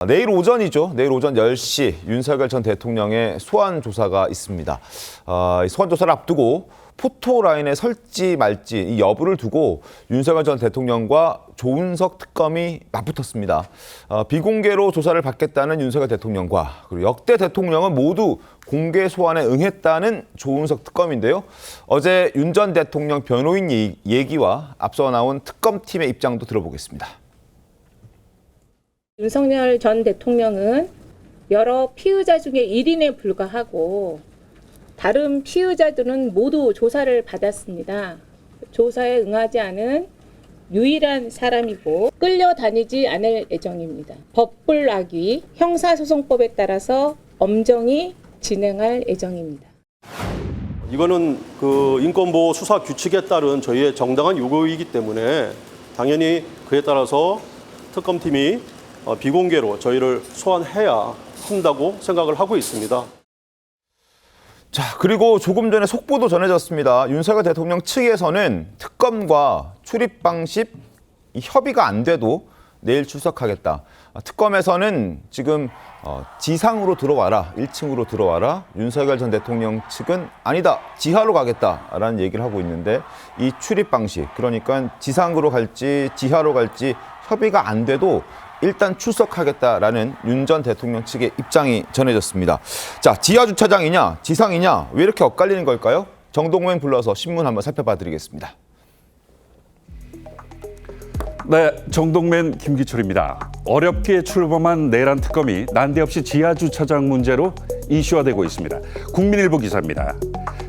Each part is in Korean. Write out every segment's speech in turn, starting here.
내일 오전이죠. 내일 오전 10시 윤석열 전 대통령의 소환 조사가 있습니다. 이 소환 조사를 앞두고 포토라인에 설지 말지 이 여부를 두고 윤석열 전 대통령과 조은석 특검이 맞붙었습니다. 비공개로 조사를 받겠다는 윤석열 대통령과 그리고 역대 대통령은 모두 공개 소환에 응했다는 조은석 특검인데요. 어제 윤 전 대통령 변호인 얘기와 앞서 나온 특검팀의 입장도 들어보겠습니다. 윤석열 전 대통령은 여러 피의자 중에 1인에 불과하고 다른 피의자들은 모두 조사를 받았습니다. 조사에 응하지 않은 유일한 사람이고 끌려다니지 않을 예정입니다. 법불악위 형사소송법에 따라서 엄정히 진행할 예정입니다. 이거는 인권보호 수사 규칙에 따른 저희의 정당한 요구이기 때문에 당연히 그에 따라서 특검팀이 비공개로 저희를 소환해야 한다고 생각을 하고 있습니다. 자, 그리고 조금 전에 속보도 전해졌습니다. 윤석열 대통령 측에서는 특검과 출입 방식 협의가 안 돼도 내일 출석하겠다. 특검에서는 지금 지상으로 들어와라, 1층으로 들어와라. 윤석열 전 대통령 측은 아니다, 지하로 가겠다라는 얘기를 하고 있는데 이 출입 방식, 그러니까 지상으로 갈지 지하로 갈지 협의가 안 돼도 일단 출석하겠다라는 윤 전 대통령 측의 입장이 전해졌습니다. 자, 지하 주차장이냐 지상이냐 왜 이렇게 엇갈리는 걸까요? 정동wen 불러서 신문 한번 살펴봐 드리겠습니다. 네, 정동wen 김기철입니다. 어렵게 출범한 내란 특검이 난데없이 지하 주차장 문제로 이슈화되고 있습니다. 국민일보 기사입니다.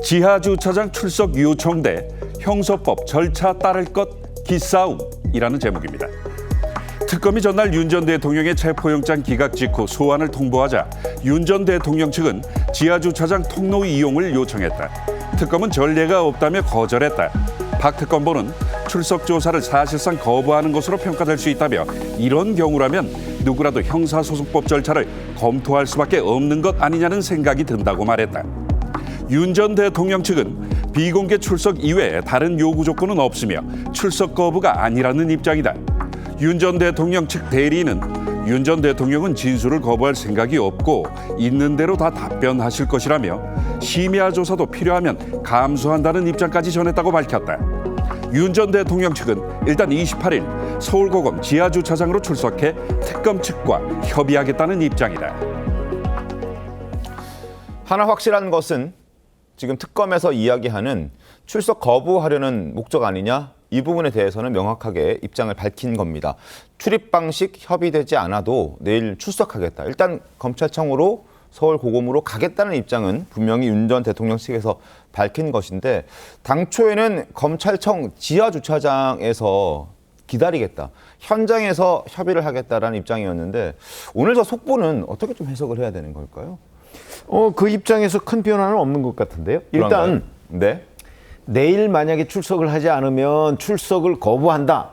지하 주차장 출석 요청 대 형소법 절차 따를 것 기싸움이라는 제목입니다. 특검이 전날 윤 전 대통령의 체포영장 기각 직후 소환을 통보하자 윤 전 대통령 측은 지하주차장 통로 이용을 요청했다. 특검은 전례가 없다며 거절했다. 박 특검보는 출석 조사를 사실상 거부하는 것으로 평가될 수 있다며 이런 경우라면 누구라도 형사소송법 절차를 검토할 수밖에 없는 것 아니냐는 생각이 든다고 말했다. 윤 전 대통령 측은 비공개 출석 이외에 다른 요구 조건은 없으며 출석 거부가 아니라는 입장이다. 윤 전 대통령 측 대리인은 윤 전 대통령은 진술을 거부할 생각이 없고 있는 대로 다 답변하실 것이라며 심야 조사도 필요하면 감수한다는 입장까지 전했다고 밝혔다. 윤 전 대통령 측은 일단 28일 서울고검 지하주차장으로 출석해 특검 측과 협의하겠다는 입장이다. 하나 확실한 것은 지금 특검에서 이야기하는 출석 거부하려는 목적 아니냐? 이 부분에 대해서는 명확하게 입장을 밝힌 겁니다. 출입 방식 협의되지 않아도 내일 출석하겠다. 일단 검찰청으로 서울고검으로 가겠다는 입장은 분명히 윤 전 대통령 측에서 밝힌 것인데 당초에는 검찰청 지하주차장에서 기다리겠다. 현장에서 협의를 하겠다라는 입장이었는데 오늘 저 속보는 어떻게 좀 해석을 해야 되는 걸까요? 그 입장에서 큰 변화는 없는 것 같은데요. 그런가요? 일단 네. 내일 만약에 출석을 하지 않으면 출석을 거부한다.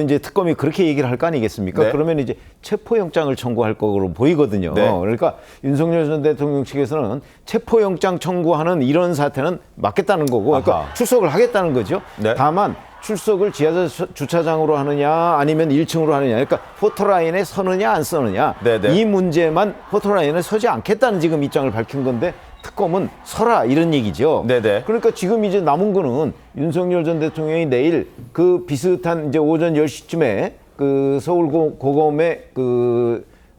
이제 특검이 그렇게 얘기를 할 거 아니겠습니까? 네. 그러면 이제 체포영장을 청구할 거로 보이거든요. 네. 그러니까 윤석열 전 대통령 측에서는 체포영장 청구하는 이런 사태는 막겠다는 거고, 그러니까 아하. 출석을 하겠다는 거죠. 네. 다만 출석을 지하주차장으로 하느냐 아니면 1층으로 하느냐, 그러니까 포토라인에 서느냐 안 서느냐, 네네. 이 문제만 포토라인에 서지 않겠다는 지금 입장을 밝힌 건데 특검은 서라 이런 얘기죠. 네네. 그러니까 지금 이제 남은 거는 윤석열 전 대통령이 내일 그 비슷한 이제 오전 10시쯤에 그 서울고검에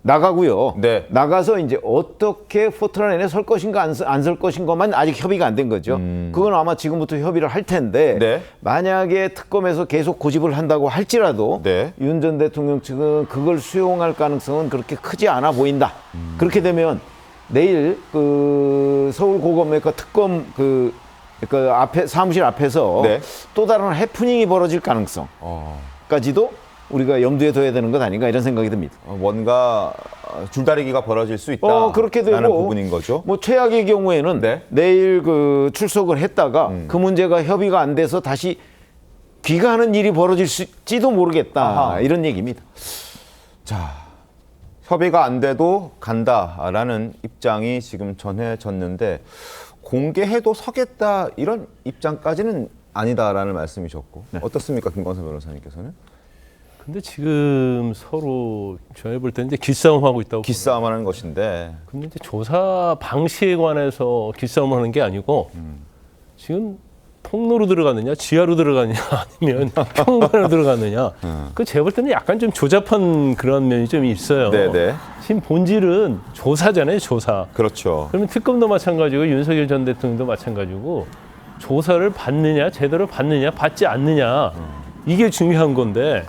나가고요. 네. 나가서 이제 어떻게 포토라인에 설 것인가 안 설 것인가만 아직 협의가 안 된 거죠. 그건 아마 지금부터 협의를 할 텐데 네. 만약에 특검에서 계속 고집을 한다고 할지라도 네. 윤 전 대통령 측은 그걸 수용할 가능성은 그렇게 크지 않아 보인다. 그렇게 되면 내일 서울고검의 특검 앞에 사무실 앞에서 네. 또 다른 해프닝이 벌어질 가능성까지도 우리가 염두에 둬야 되는 것 아닌가 이런 생각이 듭니다. 뭔가 줄다리기가 벌어질 수 있다. 그렇게 되고 라는 부분인 거죠. 최악의 경우에는 네. 내일 출석을 했다가 그 문제가 협의가 안 돼서 다시 귀가하는 일이 벌어질지도 모르겠다. 아하. 이런 얘기입니다. 자, 협의가 안 돼도 간다라는 입장이 지금 전해졌는데 공개해도 서겠다 이런 입장까지는 아니다라는 말씀이셨고 네. 어떻습니까, 김광석 변호사님께서는? 근데 지금 서로 저희 볼 때는 이제 기싸움하고 있다고. 기싸움하는 것인데. 근데 이제 조사 방식에 관해서 기싸움하는 게 아니고 지금 통로로 들어가느냐, 지하로 들어가느냐, 아니면 현관으로 들어가느냐. 그 제가 볼 때는 약간 좀 조잡한 그런 면이 좀 있어요. 네네. 지금 본질은 조사잖아요, 조사. 그렇죠. 그러면 특검도 마찬가지고 윤석열 전 대통령도 마찬가지고 조사를 받느냐, 제대로 받느냐, 받지 않느냐. 이게 중요한 건데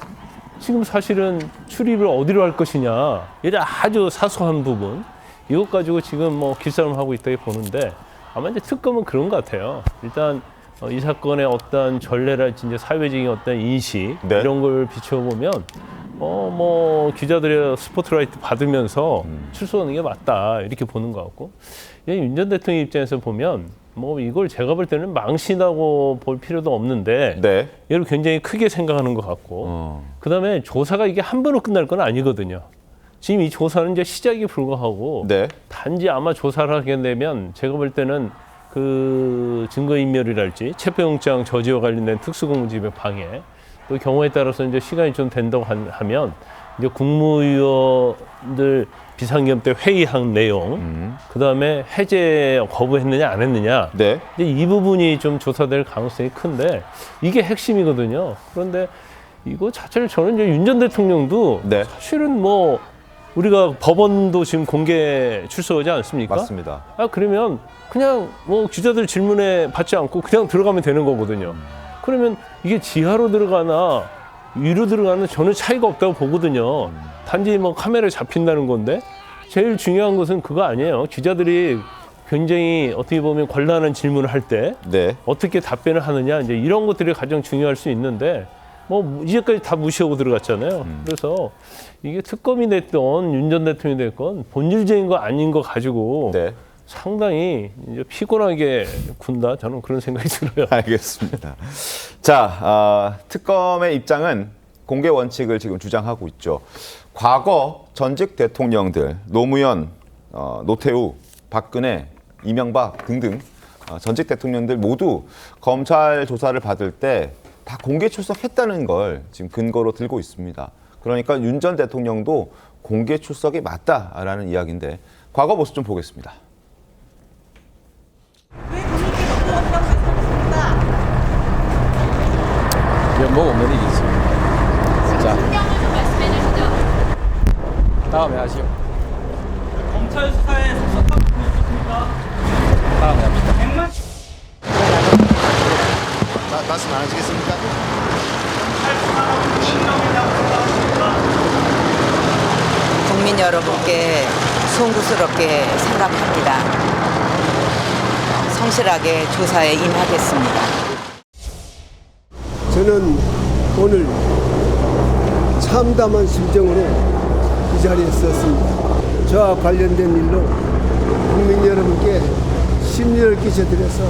지금 사실은 출입을 어디로 할 것이냐. 이게 아주 사소한 부분. 이것 가지고 지금 뭐 기싸움하고 있다고 보는데 아마 이제 특검은 그런 것 같아요. 일단 이 사건의 어떤 전례랄지 이제 사회적인 어떤 인식 네. 이런 걸 비춰보면 뭐 기자들의 스포트라이트 받으면서 출소하는 게 맞다 이렇게 보는 것 같고 윤 전 대통령 입장에서 보면 뭐 이걸 제가 볼 때는 망신하고 볼 필요도 없는데 네. 이걸 굉장히 크게 생각하는 것 같고 그다음에 조사가 이게 한 번으로 끝날 건 아니거든요. 지금 이 조사는 이제 시작이 불과하고 네. 단지 아마 조사를 하게 되면 제가 볼 때는 그 증거인멸이랄지 체포영장 저지와 관련된 특수공무집행 방해 또 경우에 따라서 이제 시간이 좀 된다고 하면 이제 국무위원들 비상겸 때 회의한 내용 그다음에 해제 거부했느냐 안 했느냐 네. 이제 이 부분이 좀 조사될 가능성이 큰데 이게 핵심이거든요. 그런데 이거 자체를 저는 이제 윤 전 대통령도 네. 사실은 뭐 우리가 법원도 지금 공개 출석하지 않습니까? 맞습니다. 그러면 그냥 뭐 기자들 질문에 받지 않고 그냥 들어가면 되는 거거든요. 그러면 이게 지하로 들어가나 위로 들어가는 저는 차이가 없다고 보거든요. 단지 뭐 카메라에 잡힌다는 건데 제일 중요한 것은 그거 아니에요. 기자들이 굉장히 어떻게 보면 곤란한 질문을 할 때 네. 어떻게 답변을 하느냐 이제 이런 것들이 가장 중요할 수 있는데 뭐 이제까지 다 무시하고 들어갔잖아요. 그래서 이게 특검이 됐던 윤 전 대통령이 됐건 본질적인 거 아닌 거 가지고 네. 상당히 이제 피곤하게 군다 저는 그런 생각이 들어요. 알겠습니다. 자, 특검의 입장은 공개 원칙을 지금 주장하고 있죠. 과거 전직 대통령들 노무현, 노태우, 박근혜, 이명박 등등 전직 대통령들 모두 검찰 조사를 받을 때 다 공개 출석했다는 걸 지금 근거로 들고 있습니다. 그러니까 윤 전 대통령도 공개 출석이 맞다라는 이야기인데 과거 모습 좀 보겠습니다. 면목 없는 일이 있습니다. 자, 신경을 좀 말씀해 주시죠. 다음에 하시오. 검찰 수사에 속속한 부분이 있었습니까? 다음에 합시다. 말씀 안 하시겠습니까? 국민 여러분께 송구스럽게 생각합니다. 성실하게 조사에 임하겠습니다. 저는 오늘 참담한 심정으로 이 자리에 섰습니다. 저와 관련된 일로 국민 여러분께 심려를 끼쳐드려서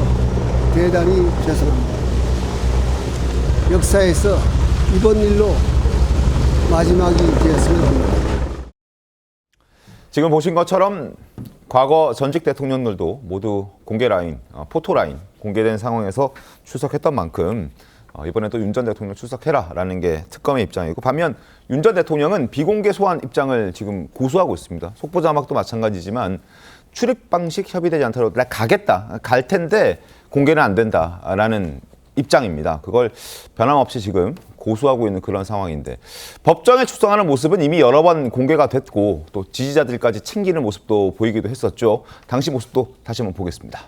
대단히 죄송합니다. 역사에서 이번 일로 마지막이 되었으면 합니다. 지금 보신 것처럼 과거 전직 대통령들도 모두 공개 라인, 포토 라인 공개된 상황에서 출석했던 만큼 이번에도 윤 전 대통령 출석해라라는 게 특검의 입장이고 반면 윤 전 대통령은 비공개 소환 입장을 지금 고수하고 있습니다. 속보 자막도 마찬가지지만 출입 방식 협의되지 않도록 나 가겠다, 갈 텐데 공개는 안 된다라는 입장입니다. 그걸 변함없이 지금 고수하고 있는 그런 상황인데 법정에 출석하는 모습은 이미 여러 번 공개가 됐고 또 지지자들까지 챙기는 모습도 보이기도 했었죠. 당시 모습도 다시 한번 보겠습니다.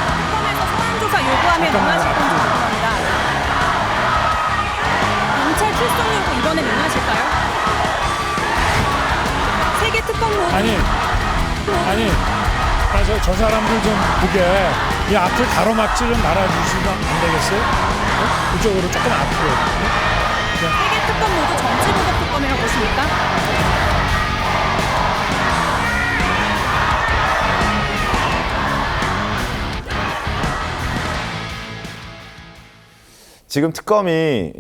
특검에서 소환조사 요구하면 응하실 건지 궁금합니다. 검찰 출석 요구 이번엔 응하실까요? 세계 특검 모두 아니, 저 사람들 좀 보게 이 앞을 가로막지 좀 말아주시면 안 되겠어요? 이쪽으로 조금 앞으로. 세계 특검 모두 정치보복 특검이라고 보십니까? 지금 특검이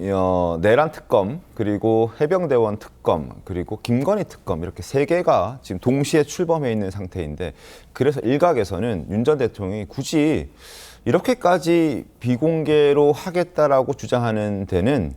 내란 특검, 그리고 해병대원 특검, 그리고 김건희 특검 이렇게 세 개가 지금 동시에 출범해 있는 상태인데, 그래서 일각에서는 윤 전 대통령이 굳이 이렇게까지 비공개로 하겠다라고 주장하는 데는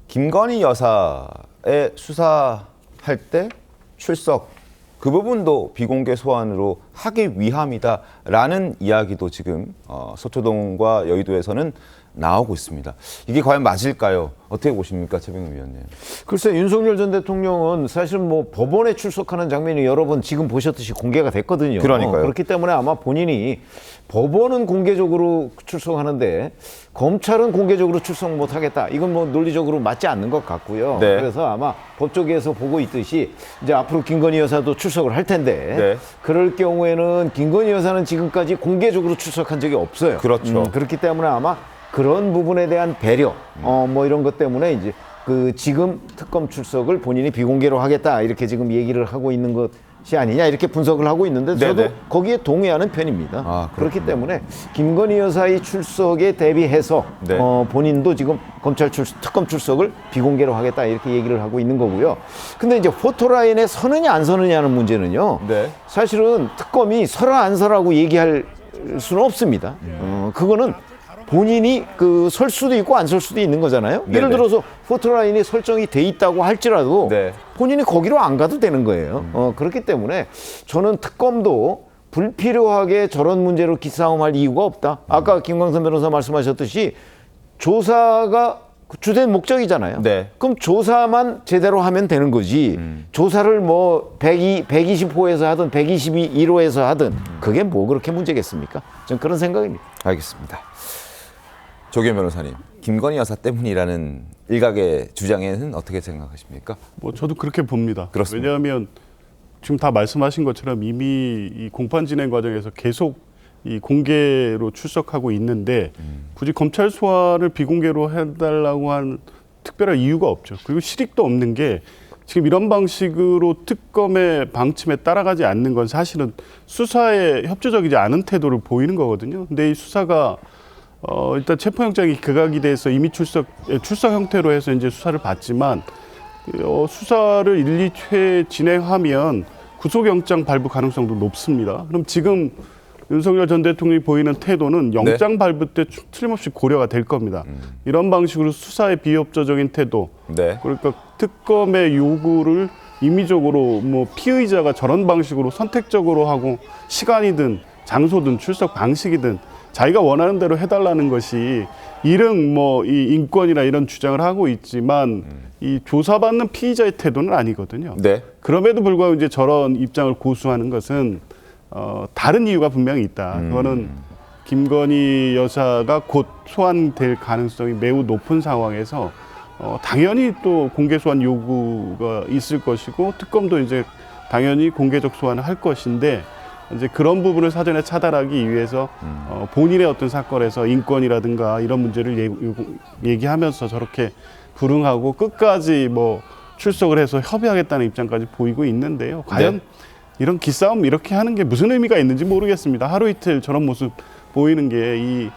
김건희 여사의 수사할 때 출석 그 부분도 비공개 소환으로 하기 위함이다라는 이야기도 지금 서초동과 여의도에서는 나오고 있습니다. 이게 과연 맞을까요? 어떻게 보십니까, 최병민 위원님? 글쎄, 윤석열 전 대통령은 사실 뭐 법원에 출석하는 장면이 여러 번 지금 보셨듯이 공개가 됐거든요. 그러니까요. 그렇기 때문에 아마 본인이 법원은 공개적으로 출석하는데 검찰은 공개적으로 출석 못하겠다. 이건 뭐 논리적으로 맞지 않는 것 같고요. 네. 그래서 아마 법조계에서 보고 있듯이 이제 앞으로 김건희 여사도 출석을 할 텐데 네. 그럴 경우에는 김건희 여사는 지금까지 공개적으로 출석한 적이 없어요. 그렇죠. 그렇기 때문에 아마 그런 부분에 대한 배려, 뭐 이런 것 때문에 이제 그 지금 특검 출석을 본인이 비공개로 하겠다 이렇게 지금 얘기를 하고 있는 것이 아니냐 이렇게 분석을 하고 있는데 저도 네네. 거기에 동의하는 편입니다. 아, 그렇기 때문에 김건희 여사의 출석에 대비해서 네. 본인도 지금 특검 출석을 비공개로 하겠다 이렇게 얘기를 하고 있는 거고요. 근데 이제 포토라인에 서느냐 안 서느냐는 문제는요. 네. 사실은 특검이 서라 안 서라고 얘기할 수는 없습니다. 그거는 본인이 그 설 수도 있고 안 설 수도 있는 거잖아요. 네네. 예를 들어서 포토라인이 설정이 돼 있다고 할지라도 네. 본인이 거기로 안 가도 되는 거예요. 그렇기 때문에 저는 특검도 불필요하게 저런 문제로 기싸움할 이유가 없다. 아까 김광선 변호사 말씀하셨듯이 조사가 주된 목적이잖아요. 네. 그럼 조사만 제대로 하면 되는 거지. 조사를 뭐 120호에서 하든 121호에서 하든 그게 뭐 그렇게 문제겠습니까? 저는 그런 생각입니다. 알겠습니다. 조기현 변호사님, 김건희 여사 때문이라는 일각의 주장에는 어떻게 생각하십니까? 뭐 저도 그렇게 봅니다. 그렇습니다. 왜냐하면 지금 다 말씀하신 것처럼 이미 이 공판 진행 과정에서 계속 이 공개로 출석하고 있는데 굳이 검찰 소환을 비공개로 해달라고 한 특별한 이유가 없죠. 그리고 실익도 없는 게 지금 이런 방식으로 특검의 방침에 따라가지 않는 건 사실은 수사에 협조적이지 않은 태도를 보이는 거거든요. 근데 이 수사가 일단 체포영장이 기각이 돼서 이미 출석 형태로 해서 이제 수사를 받지만 수사를 1, 2회 진행하면 구속영장 발부 가능성도 높습니다. 그럼 지금 윤석열 전 대통령이 보이는 태도는 영장 발부 때 틀림없이 고려가 될 겁니다. 이런 방식으로 수사의 비협조적인 태도, 네. 그러니까 특검의 요구를 임의적으로 뭐 피의자가 저런 방식으로 선택적으로 하고 시간이든 장소든 출석 방식이든 자기가 원하는 대로 해달라는 것이 이른 뭐 이 인권이나 이런 주장을 하고 있지만 이 조사받는 피의자의 태도는 아니거든요. 네. 그럼에도 불구하고 이제 저런 입장을 고수하는 것은 다른 이유가 분명히 있다. 그거는 김건희 여사가 곧 소환될 가능성이 매우 높은 상황에서 당연히 또 공개 소환 요구가 있을 것이고 특검도 이제 당연히 공개적 소환을 할 것인데 이제 그런 부분을 사전에 차단하기 위해서 본인의 어떤 사건에서 인권이라든가 이런 문제를 얘기하면서 저렇게 불응하고 끝까지 뭐 출석을 해서 협의하겠다는 입장까지 보이고 있는데요. 과연 이런 기싸움 이렇게 하는 게 무슨 의미가 있는지 모르겠습니다. 하루 이틀 저런 모습 보이는 게 이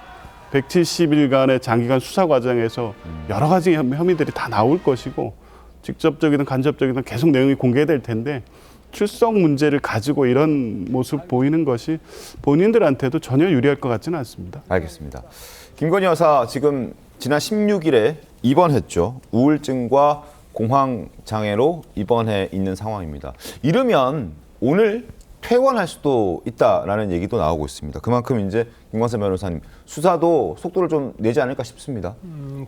170일간의 장기간 수사 과정에서 여러 가지 혐의들이 다 나올 것이고 직접적이든 간접적이든 계속 내용이 공개될 텐데 출석 문제를 가지고 이런 모습 보이는 것이 본인들한테도 전혀 유리할 것 같지는 않습니다. 알겠습니다. 김건희 여사 지금 지난 16일에 입원했죠. 우울증과 공황장애로 입원해 있는 상황입니다. 이르면 오늘 퇴원할 수도 있다라는 얘기도 나오고 있습니다. 그만큼 이제 김광선 변호사님 수사도 속도를 좀 내지 않을까 싶습니다.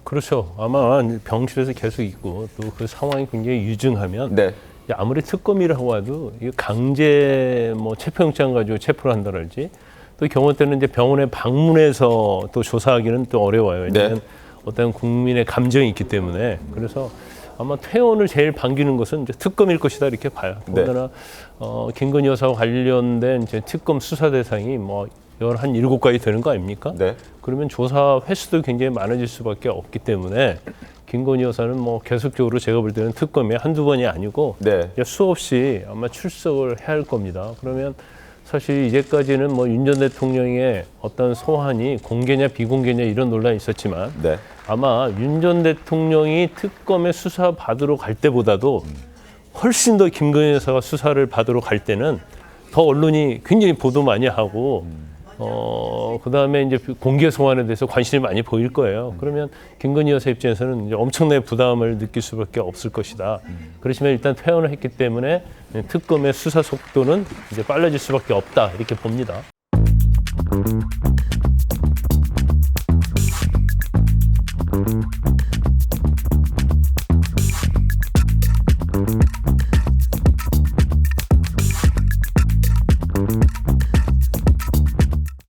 그렇죠. 아마 병실에서 계속 있고 또 그 상황이 굉장히 유증하면 네. 아무리 특검이라고 해도 강제 뭐 체포영장 가지고 체포를 한다랄지 또 경우 때는 이제 병원에 방문해서 또 조사하기는 또 어려워요. 왜냐하면 네. 어떤 국민의 감정이 있기 때문에 그래서 아마 퇴원을 제일 반기는 것은 이제 특검일 것이다 이렇게 봐요. 더군다나 김건희 여사와 관련된 이제 특검 수사 대상이 뭐 한 7가지 되는 거 아닙니까? 네. 그러면 조사 횟수도 굉장히 많아질 수밖에 없기 때문에 김건희 여사는 뭐 계속적으로 제가 볼 때는 특검이 한두 번이 아니고 네. 수없이 아마 출석을 해야 할 겁니다. 그러면 사실 이제까지는 뭐 윤 전 대통령의 어떤 소환이 공개냐 비공개냐 이런 논란이 있었지만 네. 아마 윤 전 대통령이 특검에 수사 받으러 갈 때보다도 훨씬 더 김건희 여사가 수사를 받으러 갈 때는 더 언론이 굉장히 보도 많이 하고 그다음에 이제 공개 소환에 대해서 관심이 많이 보일 거예요. 그러면 김건희 여사 입장에서는 이제 엄청나게 부담을 느낄 수밖에 없을 것이다. 그렇지만 일단 퇴원을 했기 때문에 특검의 수사 속도는 이제 빨라질 수밖에 없다. 이렇게 봅니다.